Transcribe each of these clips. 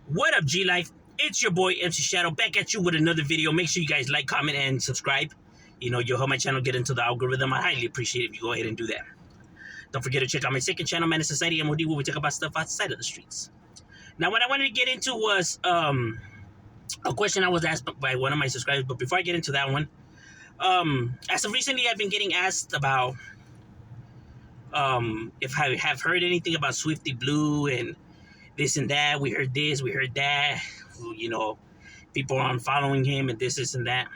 What up, G Life? It's your boy MC Shadow back at you with another video. Make sure you guys like, comment, and subscribe. You'll help my channel get into the algorithm. I highly appreciate it if you go ahead and do that. Don't forget to check out my second channel, Man in Society MOD, where we talk about stuff outside of the streets. Now, what I wanted to get into was a question I was asked by one of my subscribers. But before I get into that one, as of recently, I've been getting asked about if I have heard anything about Swifty Blue and this and that. We heard this, we heard that. People aren't following him and this and that.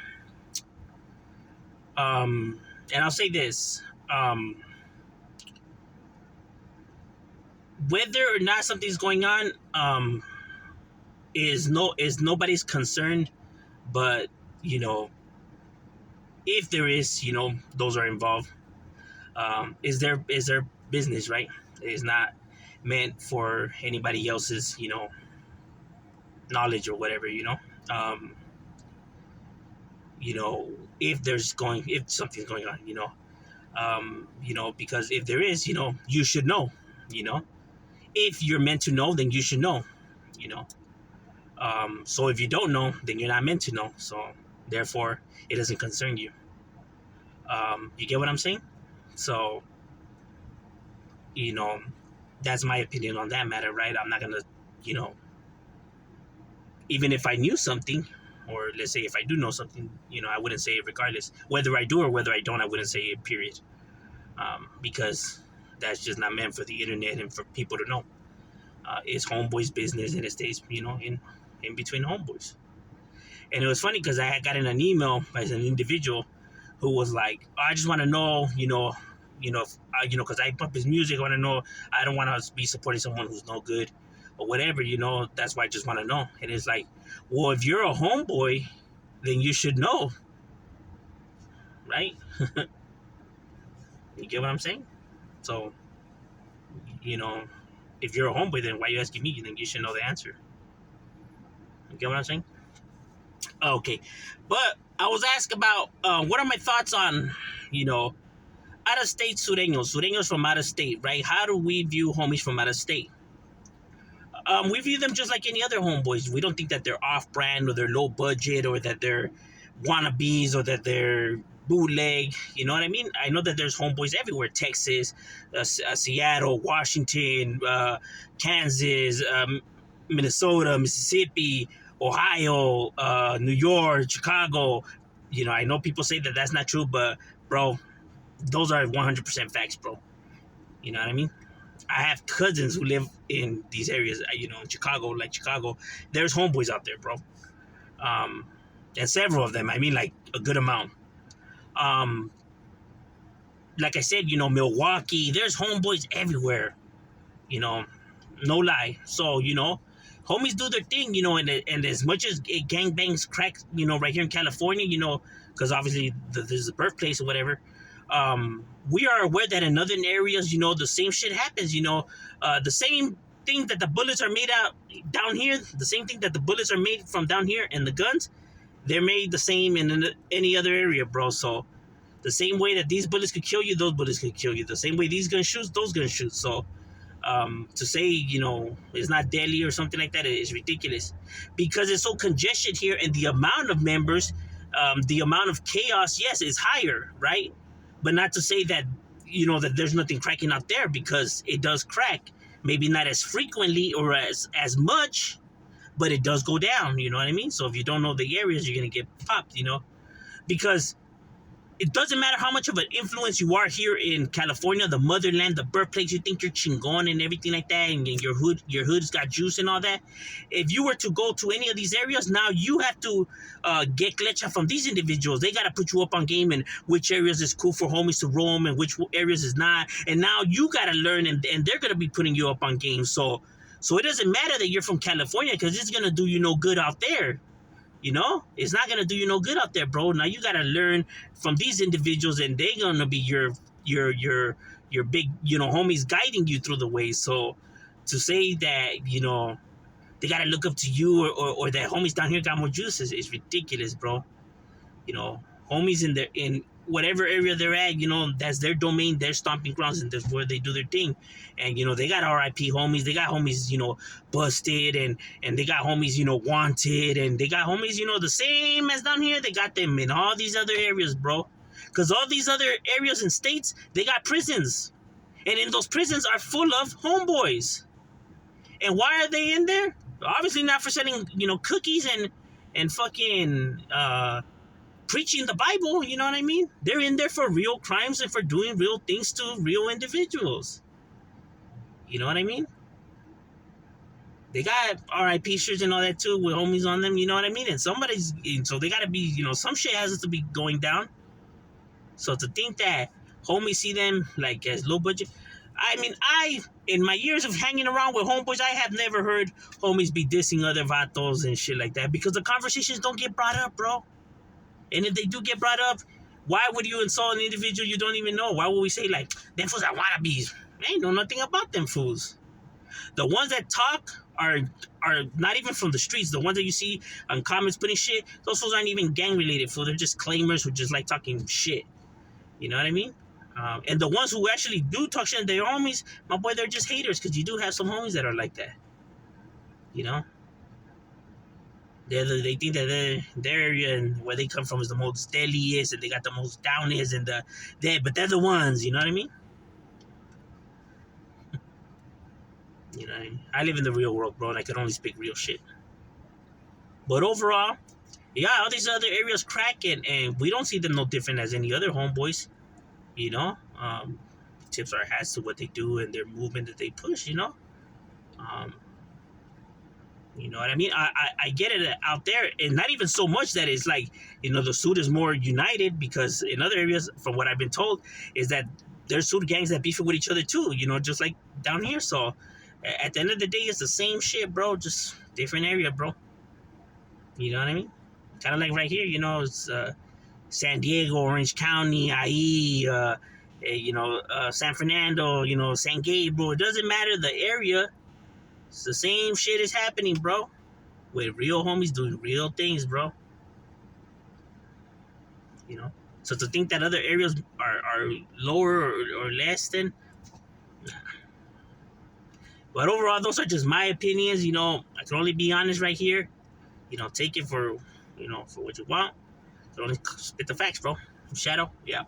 And I'll say this. Whether or not something's going on is nobody's concern. But, if there is, those are involved. Is their business, right? It's not meant for anybody else's, knowledge or whatever, if something's going on, because if there is, you should know, if you're meant to know, then you should know, so if you don't know, then you're not meant to know. So therefore it doesn't concern you. You get what I'm saying? So, that's my opinion on that matter, right? I'm not gonna, even if I knew something, or let's say if I do know something, I wouldn't say it regardless. Whether I do or whether I don't, I wouldn't say it, period. Because that's just not meant for the internet and for people to know. It's homeboys' business, and it stays, in between homeboys. And it was funny because I had gotten an email by an individual who was like, I just want to know, because I pump his music. I want to know. I don't want to be supporting someone who's no good or whatever, That's why I just want to know. And it's like, well, if you're a homeboy, then you should know, right? You get what I'm saying? So, if you're a homeboy, then why are you asking me? Then you should know the answer. You get what I'm saying? Okay, but I was asked about what are my thoughts on, out-of-state sureños from out of state, right? How do we view homies from out of state? We view them just like any other homeboys. We don't think that they're off-brand or they're low budget or that they're wannabes or that they're bootleg. You know what I mean? I know that there's homeboys everywhere. Texas, Seattle, Washington, Kansas, Minnesota, Mississippi, Ohio, New York, Chicago. I know people say that that's not true, but, bro, those are 100% facts, bro. You know what I mean? I have cousins who live in these areas, in Chicago, there's homeboys out there, bro. And several of them, I mean, like, a good amount. Like I said, Milwaukee, there's homeboys everywhere, no lie. So, homies do their thing, and as much as it gangbangs crack, right here in California, because obviously this is the birthplace or whatever, we are aware that in other areas, the same shit happens, the same thing that the bullets are made out down here, the same thing that the bullets are made from down here, and the guns, they're made the same in any other area, bro. So the same way that these bullets could kill you, those bullets could kill you. The same way these guns shoot, those guns shoot. So to say, it's not deadly or something like that is ridiculous, because it's so congested here, and the amount of members, the amount of chaos, yes, is higher, right? But not to say that, that there's nothing cracking out there, because it does crack. Maybe not as frequently or as much, but it does go down, you know what I mean? So if you don't know the areas, you're going to get popped, because it doesn't matter how much of an influence you are here in California, the motherland, the birthplace. You think you're chingon and everything like that, and your hood's got juice and all that. If you were to go to any of these areas, now you have to get klecha from these individuals. They got to put you up on game, and which areas is cool for homies to roam and which areas is not. And now you got to learn, and they're going to be putting you up on game. So it doesn't matter that you're from California, because it's going to do you no good out there. It's not going to do you no good out there, bro. Now you got to learn from these individuals, and they're going to be your big, homies guiding you through the way. So to say that, they got to look up to you, or that homies down here got more juices is ridiculous, bro. Homies in whatever area they're at, that's their domain, their stomping grounds, and that's where they do their thing. And they got RIP homies, they got homies, busted, and they got homies, wanted, and they got homies, the same as down here. They got them in all these other areas, bro. Because all these other areas and states, they got prisons, and in those prisons are full of homeboys. And why are they in there? Obviously not for selling, cookies and fucking preaching the Bible, you know what I mean? They're in there for real crimes and for doing real things to real individuals. You know what I mean? They got RIP shirts and all that too with homies on them, you know what I mean? And so they gotta be, some shit has to be going down. So to think that homies see them like as low budget, I mean, in my years of hanging around with homeboys, I have never heard homies be dissing other vatos and shit like that, because the conversations don't get brought up, bro. And if they do get brought up, why would you insult an individual you don't even know? Why would we say, like, them fools are wannabes? I ain't know nothing about them fools. The ones that talk are not even from the streets. The ones that you see on comments putting shit, those fools aren't even gang-related, fools. They're just claimers who just like talking shit. You know what I mean? And the ones who actually do talk shit to their homies, my boy, they're just haters, because you do have some homies that are like that. You know? They think that their area and where they come from is the most deadliest, and they got the most downest, and but they're the ones, you know what I mean? You know, I live in the real world, bro, and I can only speak real shit. But overall, yeah, all these other areas crack, and we don't see them no different as any other homeboys, you know? Tips our hats to what they do and their movement that they push, you know? You know what I mean? I get it out there, and not even so much that it's like, the Sud is more united, because in other areas, from what I've been told, is that there's Sud gangs that beef with each other too, just like down here. So at the end of the day, it's the same shit, bro, just different area, bro. You know what I mean? Kind of like right here, it's San Diego, Orange County, IE, San Fernando, San Gabriel. It doesn't matter the area. It's the same shit is happening, bro. With real homies doing real things, bro. So to think that other areas are lower or less than. But overall, those are just my opinions. I can only be honest right here. Take it for what you want. I can only spit the facts, bro. Shadow, yeah.